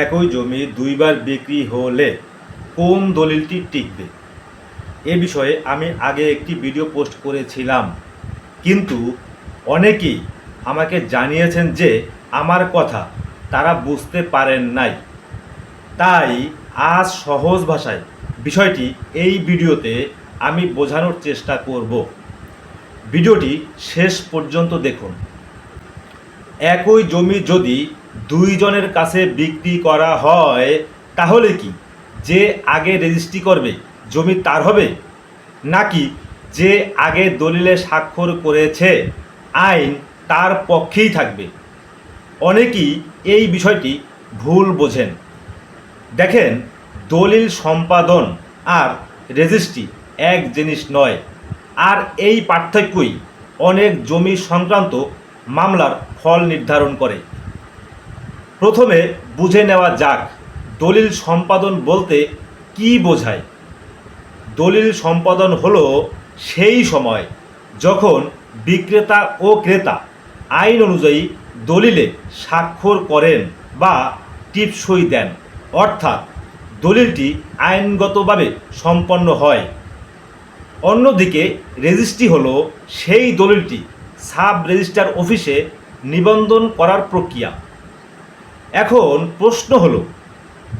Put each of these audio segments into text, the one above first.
একই জমি দুইবার বিক্রি হলে কোন দলিলটি টিকবে? এ বিষয়ে আমি আগে একটি ভিডিও পোস্ট করেছিলাম, কিন্তু অনেকেই আমাকে জানিয়েছেন যে আমার কথা তারা বুঝতে পারেন নাই। তাই আজ সহজ ভাষায় বিষয়টি এই ভিডিওতে আমি বোঝানোর চেষ্টা করব। ভিডিওটি শেষ পর্যন্ত দেখুন। একই জমি যদি দুইজনের কাছে বিক্রি করা হয়, তাহলে কি যে আগে রেজিস্ট্রি করবে জমি তার হবে, নাকি যে আগে দলিলে স্বাক্ষর করেছে আইন তার পক্ষেই থাকবে? অনেকেই এই বিষয়টি ভুল বোঝেন। দেখেন, দলিল সম্পাদন আর রেজিস্ট্রি এক জিনিস নয়, আর এই পার্থক্যই অনেক জমি সংক্রান্ত মামলার ফল নির্ধারণ করে। প্রথমে বুঝে নেওয়া যাক, দলিল সম্পাদন বলতে কি বোঝায়। দলিল সম্পাদন হলো সেই সময় যখন বিক্রেতা ও ক্রেতা আইন অনুযায়ী দলিলে স্বাক্ষর করেন বা টিপসই দেন, অর্থাৎ দলিলটি আইনগতভাবে সম্পন্ন হয়। অন্যদিকে রেজিস্ট্রি হলো সেই দলিলটি সাব রেজিস্ট্রার অফিসে নিবন্ধন করার প্রক্রিয়া। এখন প্রশ্ন হলো,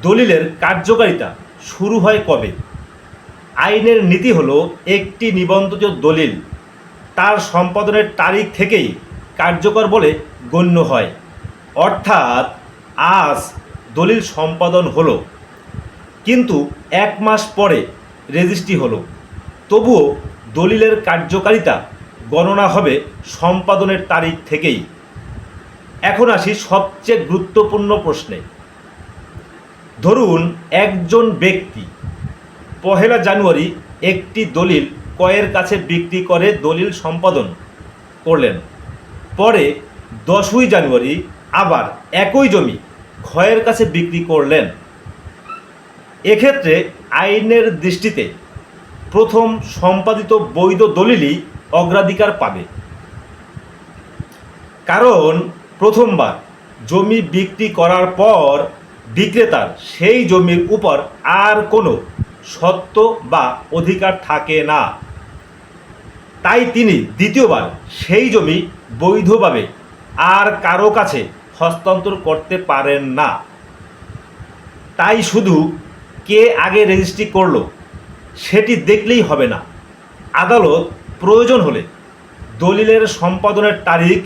দলিলের কার্যকারিতা শুরু হয় কবে? আইনের নীতি হলো, একটি নিবন্ধিত দলিল তার সম্পাদনের তারিখ থেকেই কার্যকর বলে গণ্য হয়। অর্থাৎ আজ দলিল সম্পাদন হলো, কিন্তু 1 মাস পরে রেজিস্ট্রি হলো, তবুও দলিলের কার্যকারিতা গণনা হবে সম্পাদনের তারিখ থেকেই। এখন আসি সবচেয়ে গুরুত্বপূর্ণ প্রশ্নে। ধরুন একজন ব্যক্তি 1 জানুয়ারি একটি দলিল ক্রয়ের কাছে বিক্রি করে দলিল সম্পাদন করলেন। পরে 10 জানুয়ারি আবার একই জমি ক্ষয়ের কাছে বিক্রি করলেন। এক্ষেত্রে আইনের দৃষ্টিতে প্রথম সম্পাদিত বৈধ দলিলই অগ্রাধিকার পাবে, কারণ প্রথমবার জমি বিক্রি করার পর বিক্রেতার সেই জমির উপর আর কোনো সত্ত্ব বা অধিকার থাকে না। তাই তিনি দ্বিতীয়বার সেই জমি বৈধভাবে আর কারো কাছে হস্তান্তর করতে পারেন না। তাই শুধু কে আগে রেজিস্ট্রি করলো সেটি দেখলেই হবে না। আদালত প্রয়োজন হলে দলিলের সম্পাদনের তারিখ,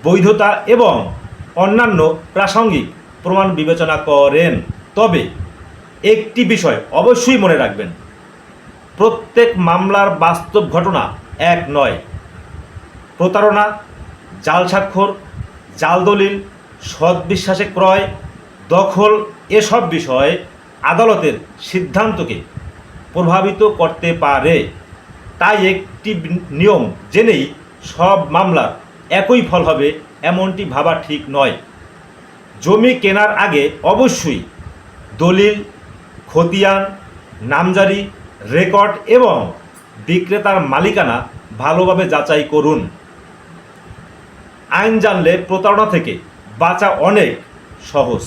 বৈধতা এবং অন্যান্য প্রাসঙ্গিক প্রমাণ বিবেচনা করেন। তবে একটি বিষয় অবশ্যই মনে রাখবেন, প্রত্যেক মামলার বাস্তব ঘটনা এক নয়। প্রতারণা, জাল স্বাক্ষর, জাল দলিল, সৎবিশ্বাসে ক্রয়, দখল এসব বিষয় আদালতের সিদ্ধান্তকে প্রভাবিত করতে পারে। তাই একটি নিয়ম জেনেই সব মামলার একই ফল হবে এমনটি ভাবা ঠিক নয়। জমি কেনার আগে অবশ্যই দলিল, খতিয়ান, নামজারি, রেকর্ড এবং বিক্রেতার মালিকানা ভালোভাবে যাচাই করুন। আইন জানলে প্রতারণা থেকে বাঁচা অনেক সহজ।